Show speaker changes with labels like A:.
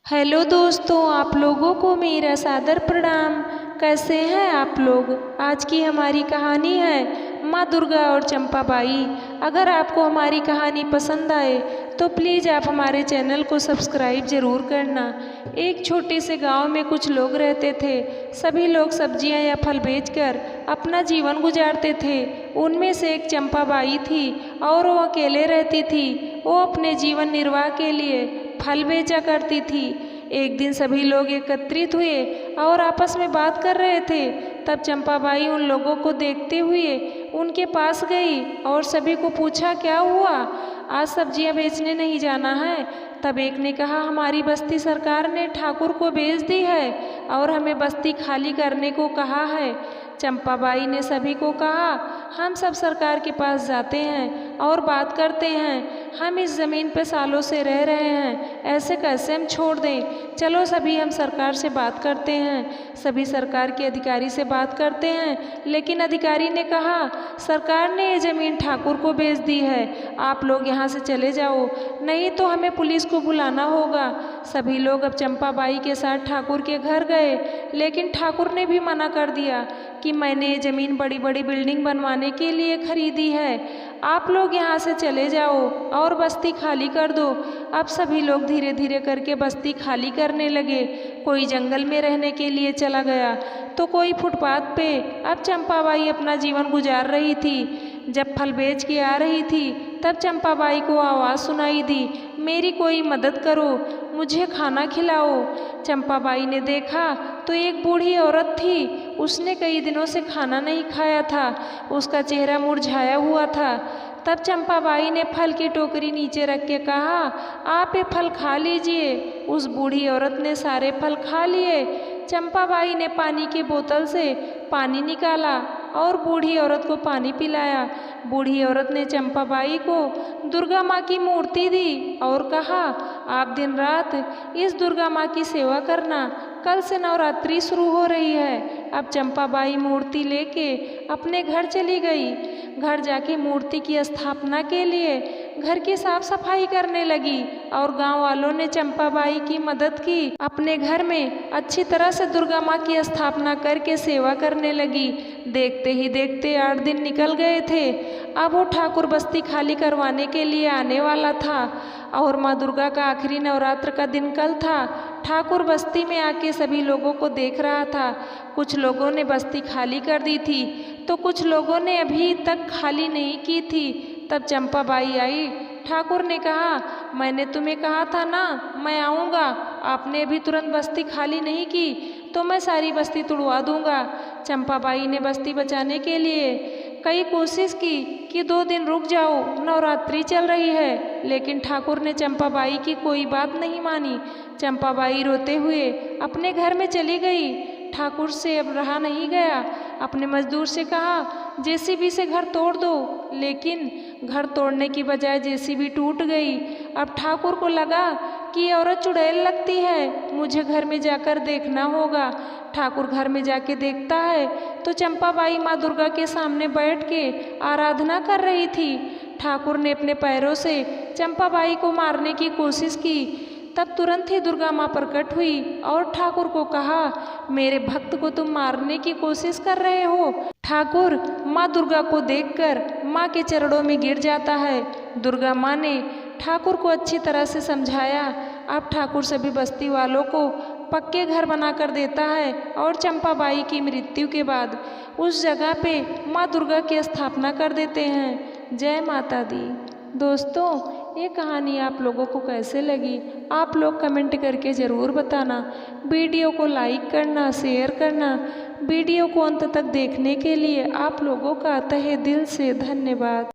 A: Hello दोस्तों, आप लोगों को मेरा सादर प्रणाम। कैसे हैं आप लोग। आज की हमारी कहानी है माँ दुर्गा और चंपाबाई। अगर आपको हमारी कहानी पसंद आए तो प्लीज़ आप हमारे चैनल को सब्सक्राइब ज़रूर करना। एक छोटे से गांव में कुछ लोग रहते थे। सभी लोग सब्जियां या फल बेचकर अपना जीवन गुजारते थे। उनमें से एक चंपाबाई थी और वो अकेले रहती थी। वो अपने जीवन निर्वाह के लिए फल बेचा करती थी। एक दिन सभी लोग एकत्रित हुए और आपस में बात कर रहे थे। तब चंपाबाई उन लोगों को देखते हुए उनके पास गई और सभी को पूछा, क्या हुआ, आज सब्जियां बेचने नहीं जाना है। तब एक ने कहा, हमारी बस्ती सरकार ने ठाकुर को बेच दी है और हमें बस्ती खाली करने को कहा है। चंपाबाई ने सभी को कहा, हम सब सरकार के पास जाते हैं और बात करते हैं। हम इस ज़मीन पर सालों से रह रहे हैं, ऐसे कैसे हम छोड़ दें। चलो सभी हम सरकार से बात करते हैं। सभी सरकार के अधिकारी से बात करते हैं, लेकिन अधिकारी ने कहा, सरकार ने ये ज़मीन ठाकुर को बेच दी है, आप लोग यहाँ से चले जाओ, नहीं तो हमें पुलिस को बुलाना होगा। सभी लोग अब चंपाबाई के साथ ठाकुर के घर गए, लेकिन ठाकुर ने भी मना कर दिया कि मैंने ये ज़मीन बड़ी बड़ी बिल्डिंग बनवाने के लिए खरीदी है, आप लोग यहाँ से चले जाओ और बस्ती खाली कर दो। अब सभी लोग धीरे धीरे करके बस्ती खाली करने लगे। कोई जंगल में रहने के लिए चला गया तो कोई फुटपाथ पे। अब चंपाबाई अपना जीवन गुजार रही थी। जब फल बेच के आ रही थी तब चंपाबाई को आवाज़ सुनाई दी, मेरी कोई मदद करो, मुझे खाना खिलाओ। चंपाबाई ने देखा तो एक बूढ़ी औरत थी। उसने कई दिनों से खाना नहीं खाया था, उसका चेहरा मुरझाया हुआ था। तब चंपाबाई ने फल की टोकरी नीचे रख के कहा, आप ये फल खा लीजिए। उस बूढ़ी औरत ने सारे फल खा लिए। चंपाबाई ने पानी की बोतल से पानी निकाला और बूढ़ी औरत को पानी पिलाया। बूढ़ी औरत ने चंपाबाई को दुर्गा माँ की मूर्ति दी और कहा, आप दिन रात इस दुर्गा माँ की सेवा करना, कल से नवरात्रि शुरू हो रही है। अब चंपाबाई मूर्ति लेके अपने घर चली गई। घर जाके मूर्ति की स्थापना के लिए घर की साफ सफाई करने लगी और गांव वालों ने चंपाबाई की मदद की। अपने घर में अच्छी तरह से दुर्गा माँ की स्थापना करके सेवा करने लगी। देखते ही देखते 8 दिन निकल गए थे। अब वो ठाकुर बस्ती खाली करवाने के लिए आने वाला था और माँ दुर्गा का आखिरी नवरात्र का दिन कल था। ठाकुर बस्ती में आके सभी लोगों को देख रहा था। कुछ लोगों ने बस्ती खाली कर दी थी तो कुछ लोगों ने अभी तक खाली नहीं की थी। तब चंपाबाई आई। ठाकुर ने कहा, मैंने तुम्हें कहा था ना मैं आऊँगा, आपने अभी तुरंत बस्ती खाली नहीं की तो मैं सारी बस्ती तुड़वा दूँगा। चंपाबाई ने बस्ती बचाने के लिए कई कोशिश की कि 2 दिन रुक जाओ, नवरात्रि चल रही है, लेकिन ठाकुर ने चंपाबाई की कोई बात नहीं मानी। चंपाबाई रोते हुए अपने घर में चली गई। ठाकुर से अब रहा नहीं गया। अपने मजदूर से कहा, जेसीबी से घर तोड़ दो, लेकिन घर तोड़ने की बजाय जेसीबी टूट गई। अब ठाकुर को लगा कि ये औरत चुड़ैल लगती है, मुझे घर में जाकर देखना होगा। ठाकुर घर में जाके देखता है तो चंपाबाई माँ दुर्गा के सामने बैठ के आराधना कर रही थी। ठाकुर ने अपने पैरों से चंपाबाई को मारने की कोशिश की। तब तुरंत ही दुर्गा माँ प्रकट हुई और ठाकुर को कहा, मेरे भक्त को तुम मारने की कोशिश कर रहे हो। ठाकुर माँ दुर्गा को देखकर माँ के चरणों में गिर जाता है। दुर्गा माँ ने ठाकुर को अच्छी तरह से समझाया। अब ठाकुर सभी बस्ती वालों को पक्के घर बना कर देता है और चंपाबाई की मृत्यु के बाद उस जगह पे माँ दुर्गा की स्थापना कर देते हैं। जय माता दी। दोस्तों, ये कहानी आप लोगों को कैसे लगी, आप लोग कमेंट करके ज़रूर बताना। वीडियो को लाइक करना, शेयर करना। वीडियो को अंत तक देखने के लिए आप लोगों का तहे दिल से धन्यवाद।